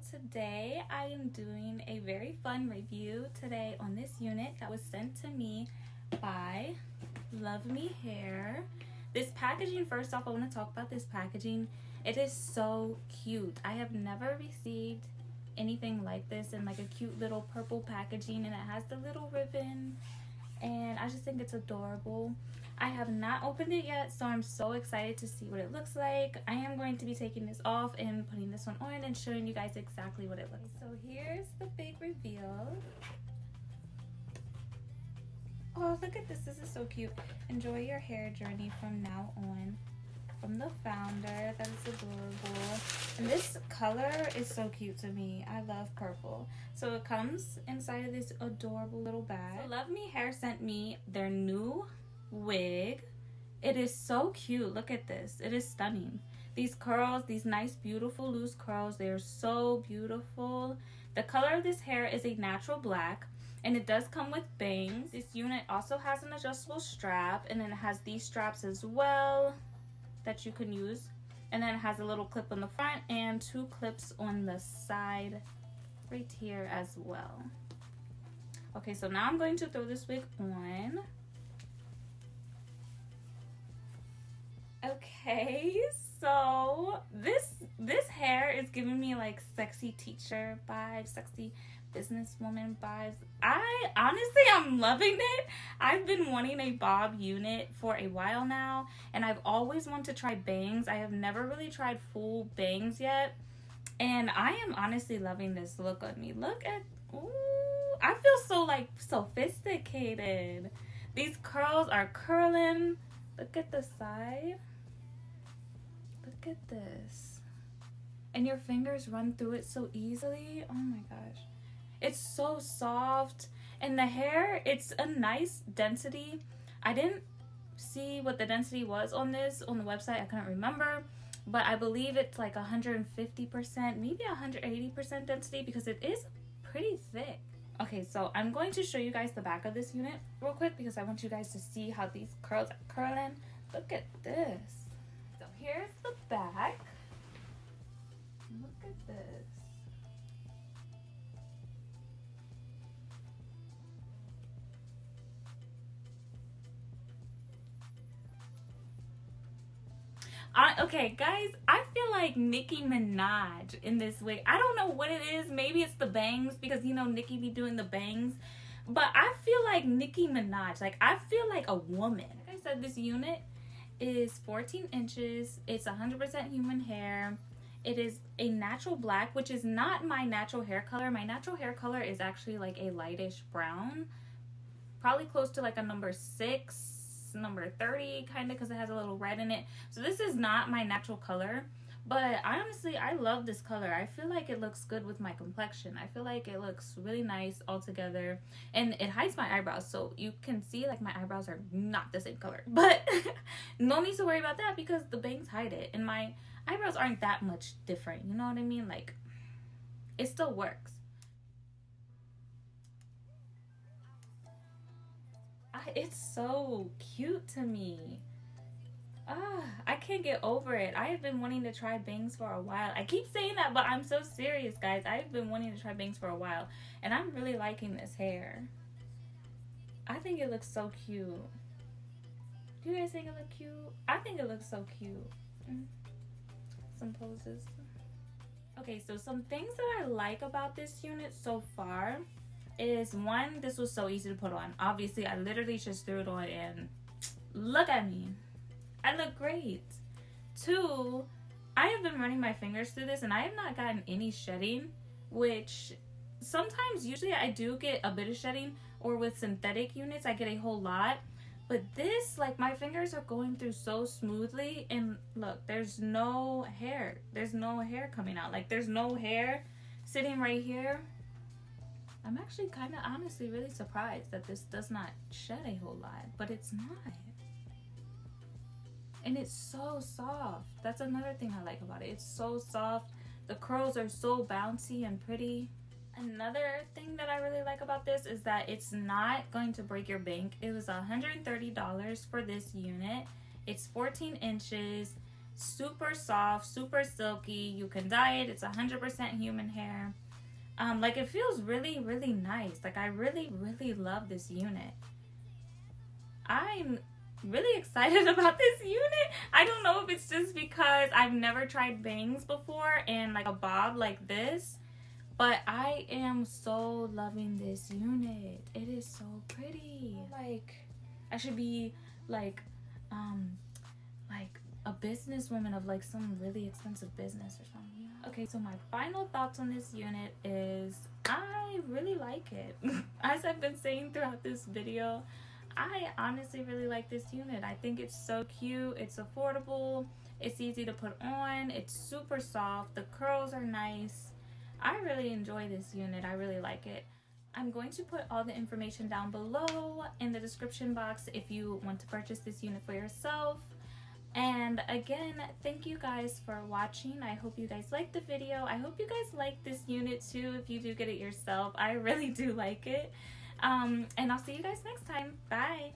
today I am doing a very fun review today on this unit that was sent to me by Luvme Hair. This packaging, first off, I want to talk about this packaging. It is so cute. I have never received anything like this in like a cute little purple packaging, and it has the little ribbon, and I just think it's adorable. I have not opened it yet, so I'm so excited to see what it looks like. I am going to be taking this off and putting this one on and showing you guys exactly what it looks like. So here's the big reveal. Oh, look at this. This is so cute. Enjoy your hair journey from now on. From the founder. That is adorable. And this color is so cute to me. I love purple. So it comes inside of this adorable little bag. So Luvme Hair sent me their new wig. It is so cute. Look at this. It is stunning. These curls, these nice beautiful loose curls, they are so beautiful. The color of this hair is a natural black, and it does come with bangs. This unit also has an adjustable strap, and then it has these straps as well that you can use, and then it has a little clip on the front and two clips on the side right here as well. Okay, so now I'm going to throw this wig on. Okay, so this hair is giving me like sexy teacher vibes, sexy businesswoman vibes. I'm loving it. I've been wanting a bob unit for a while now, and I've always wanted to try bangs. I have never really tried full bangs yet, and I am honestly loving this look on me. Look at, ooh, I feel so like sophisticated. These curls are curling. Look at the side. Look at this. And your fingers run through it so easily. Oh my gosh. It's so soft. And the hair, it's a nice density. I didn't see what the density was on this on the website. I couldn't remember. But I believe it's like 150%, maybe 180% density, because it is pretty thick. Okay, so I'm going to show you guys the back of this unit real quick because I want you guys to see how these curls are curling. Look at this. So here's the back. Look at this. Okay, guys, I feel like Nicki Minaj in this wig. I don't know what it is. Maybe it's the bangs because, you know, Nicki be doing the bangs. But I feel like Nicki Minaj. Like, I feel like a woman. Like I said, this unit is 14 inches. It's 100% human hair. It is a natural black, which is not my natural hair color. My natural hair color is actually like a lightish brown. Probably close to like a number 6. Number 30 kind of, because it has a little red in it. So this is not my natural color, but honestly I love this color. I feel like it looks good with my complexion. I feel like it looks really nice all together, and it hides my eyebrows, so you can see like my eyebrows are not the same color, but no need to worry about that because the bangs hide it, and my eyebrows aren't that much different, you know what I mean? Like, it still works. It's so cute to me. I can't get over it. I have been wanting to try bangs for a while. I keep saying that, but I'm so serious, guys. I've been wanting to try bangs for a while, and I'm really liking this hair. I think it looks so cute. Do you guys think it looks cute? I think it looks so cute. Some poses. Okay, so some things that I like about this unit so far is, one, this was so easy to put on. Obviously, I literally just threw it on and look at me. I look great. 2, I have been running my fingers through this and I have not gotten any shedding, which sometimes, usually I do get a bit of shedding, or with synthetic units, I get a whole lot. But this, like, my fingers are going through so smoothly, and look, there's no hair. There's no hair coming out. Like, there's no hair sitting right here. I'm actually kind of honestly really surprised that this does not shed a whole lot, but it's not. And it's so soft. That's another thing I like about it. It's so soft. The curls are so bouncy and pretty. Another thing that I really like about this is that it's not going to break your bank. It was $130 for this unit. It's 14 inches. Super soft, super silky. You can dye it. It's 100% human hair. Like it feels really, really nice. Like I really, really love this unit. I'm really excited about this unit. I don't know if it's just because I've never tried bangs before and like a bob like this, but I am so loving this unit. It is so pretty. Like I should be like a businesswoman of like some really expensive business or something. Yeah. Okay, so my final thoughts on this unit is I really like it. As I've been saying throughout this video, I honestly really like this unit. I think it's so cute. It's affordable. It's easy to put on. It's super soft. The curls are nice. I really enjoy this unit. I really like it. I'm going to put all the information down below in the description box if you want to purchase this unit for yourself. And again, thank you guys for watching. I hope you guys liked the video. I hope you guys like this unit too if you do get it yourself. I really do like it. And I'll see you guys next time. Bye.